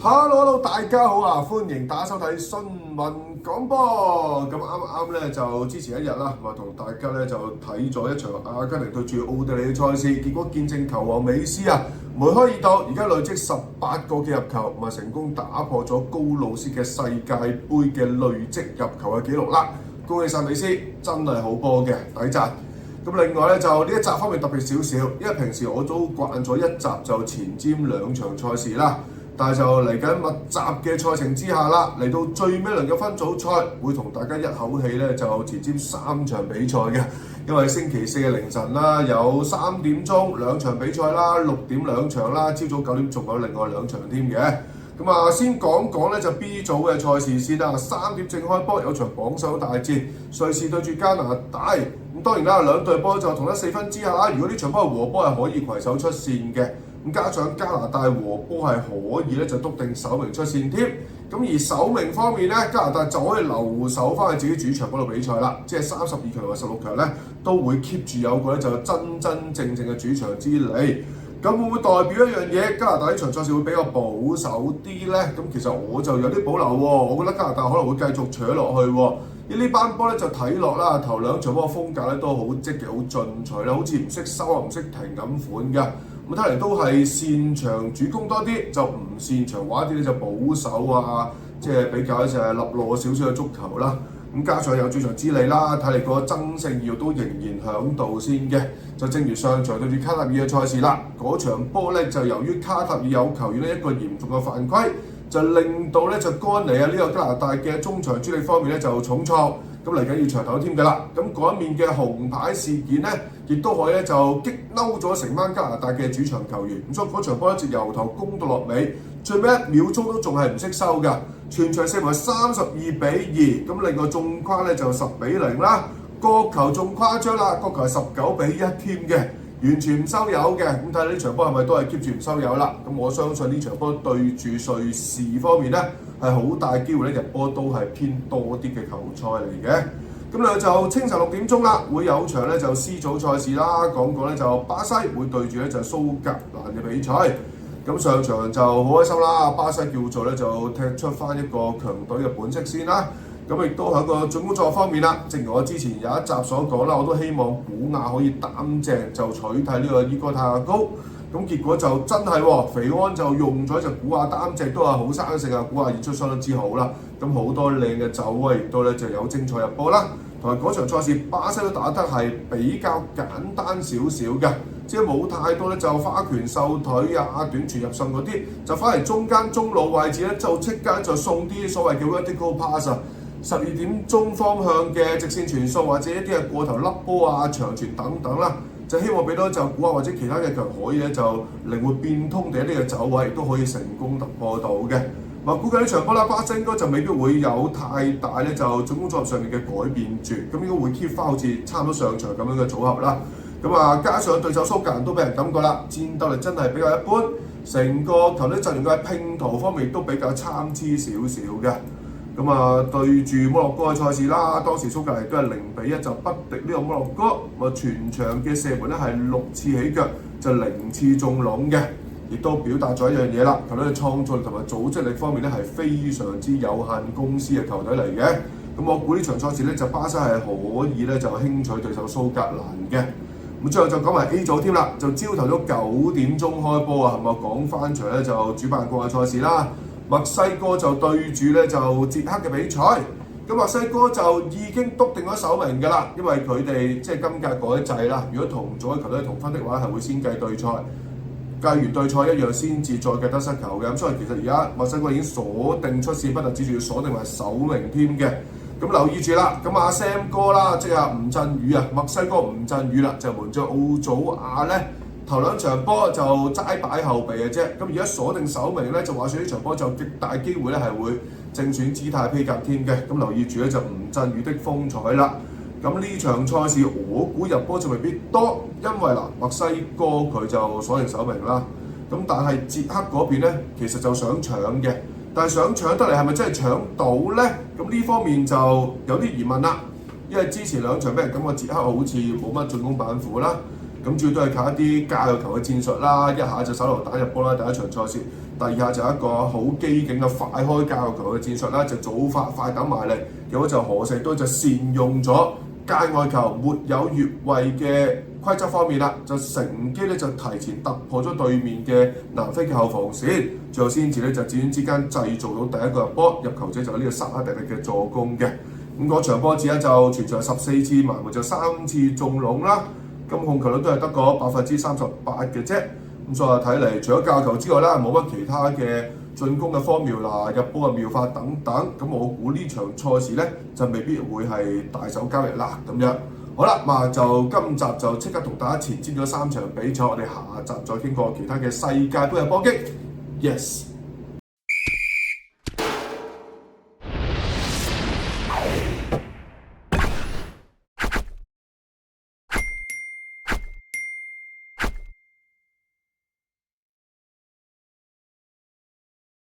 Hello，大家好啊！歡迎大家收睇新聞廣播。咁啱咧就之前一日啦，同大家咧就睇咗一場阿根廷對住奧地利嘅賽事，結果見證球王美斯啊梅開二度，而家累積18個嘅入球，成功打破咗高路斯嘅世界盃嘅累積入球嘅紀錄啦！恭喜晒美斯，真係好波嘅，抵讚。咁另外咧就呢一集方面特別少少，因為平時我都慣咗一集就前瞻兩場賽事啦。但係就嚟緊密集嘅賽程之下啦，嚟到最尾輪嘅分組賽，會同大家一口氣咧就前瞻3場比賽嘅。因為星期四嘅凌晨啦，有3點鐘2場比賽啦，6點2場啦，朝早9點仲有另外2場添嘅。咁先講咧就 B 組嘅賽事先啦。3點正開波有場榜首大戰，瑞士對住加拿大。咁當然啦，兩隊波就同得4分之下啦。如果呢場波係和波係可以攜手出線嘅。加上加拿大和波係可以咧就篤定首名出線添，咁而首名方面咧，加拿大就可以留守翻去自己主場嗰度比賽啦，即係32強同埋16強咧都會 keep 住有個咧就真正嘅主場之利。咁會唔會代表一樣嘢？加拿大呢場賽事會比較保守啲咧？咁其實我就有啲保留喎，我覺得加拿大可能會繼續搶落去喎。呢班波咧就睇落啦，頭兩場波嘅風格咧都好積極、好進取啦，好似唔識收啊、唔識停咁款嘅。咁睇嚟都係擅長主攻多啲，就唔擅長玩啲咧就保守啊，即係比較就係立落少少嘅足球啦。咁加上有主場之利啦，睇嚟個爭勝意欲都仍然響度先嘅。就正如上場對住卡塔爾嘅賽事啦，嗰場波咧就由於卡塔爾有球員咧一個嚴重嘅犯規，就令到咧就干尼啊呢個加拿大嘅中場主力方面咧就重創。咁嚟緊要長頭添㗎啦，咁嗰一面嘅紅牌事件咧，亦都可以咧就激嬲咗成班加拿大嘅主場球員，咁所以嗰場波一直由頭攻到落尾，最尾1秒鐘都仲係唔識收㗎，全場射門32-2，咁另外中框咧就10-0啦，角球仲誇張啦，角球係19-1添嘅，完全唔收油嘅，咁睇呢場波係咪都係 keep 住唔收油啦？咁我相信呢場波對住瑞士方面咧，係好大機會咧入波都係偏多啲嘅球賽嚟嘅。咁咧就清晨6點鐘啦，會有場咧就 C 組賽事啦，講咧就巴西會對住咧就蘇格蘭嘅比賽。咁上場就好開心啦，巴西叫做咧就踢出翻一個強隊嘅本色先啦。咁亦都喺個進攻作方面啦，正如我之前有一集所講啦，我都希望古亞可以擔正就取替呢個伊哥泰亞高。咁結果就真係喎，肥安就用咗隻古亞擔正都係好生性啊！古亞演出相當之好啦，咁好多靚嘅走位亦都咧就有精彩入波啦。同埋嗰場賽事巴西都打得係比較簡單少少嘅，即係冇太多咧就花拳繡腿啊、短傳入滲嗰啲，就反而中間中路位置咧就即刻就送啲所謂嘅 vertical pass 啊，12點鐘方向嘅直線傳送或者一啲係過頭甩波啊、長傳等等啦。就希望俾到就古亞或者其他嘅球可以咧就靈活變通地呢個走位，亦都可以成功突破到嘅。估計呢場波啦，巴西應該就未必會有太大咧就進攻組合上面嘅改變住，咁應該會 keep 翻好似差唔多上場咁樣嘅組合啦。加上對手蘇格蘭都俾人感覺啦，戰鬥力真係比較一般，成個球隊陣容嘅拼圖方面亦都比較參差少少嘅。對住摩洛哥嘅賽事啦，當時蘇格蘭都係0-1就不敵呢個摩洛哥，全場嘅射門咧係6次起腳就0次中籠嘅，亦都表達咗一樣嘢啦。球隊嘅創造力同埋組織力方面咧係非常之有限公司嘅球隊嚟嘅。咁我估呢場賽事咧就巴西係可以咧就輕取對手蘇格蘭嘅。咁最後就講埋 A 組添啦，就朝頭早9點鐘開波啊，係咪講翻場咧就主辦國嘅賽事啦。墨西哥就對住咧就捷克嘅比賽，咁墨西哥就已經篤定咗首名㗎啦，因為佢哋即係今屆改制啦，如果同組嘅球隊同分的話，係會先計對賽，計完對賽一樣先至再計得失球嘅，咁所以其實而家墨西哥已經鎖定出線，不但止住要鎖定埋首名添嘅。咁留意住啦，咁阿 Sam 哥啦，即係吳鎮宇啊，墨西哥吳鎮宇啦，就瞞著奧祖亞咧。頭兩場波就齋擺後備嘅啫，咁而家鎖定首名咧，就話說呢場波就極大機會咧係會正選姿態披甲添嘅，咁留意住咧就吳鎮宇的風采啦。咁呢場賽事我估入波就未必多，因為墨西哥佢就鎖定首名啦，咁但係捷克嗰邊咧其實就想搶嘅，但係想搶得嚟係咪真係搶到咧？咁呢方面就有啲疑問啦，因為之前2場俾人感覺捷克好似冇乜進攻板斧啦。咁主要都係靠一啲加油球嘅戰術啦，一下就手榴彈入波啦。第一場賽事，第二下就一個好機警嘅快開交球嘅戰術啦，就早發快等埋嚟，結果就何成都就善用咗界外球沒有越位嘅規則方面啦，就乘機咧就提前突破咗對面嘅南非嘅後防線，最後先至咧就轉眼之間製造到第一個入波，入球者就係呢個沙迪力嘅助攻嘅。咁嗰場波子咧就全場14次埋門就3次中籠啦，咁控球率都係得個38%嘅啫。咁所以睇嚟，除咗教球之外咧，冇乜其他嘅進攻嘅方妙啦、入波嘅妙法等等。咁我估呢場賽事咧就未必會係大手交易啦咁樣。好啦，咁就今集就即刻同大家前瞻咗3場比賽，我哋下集再傾過其他嘅世界盃嘅波擊。Yes。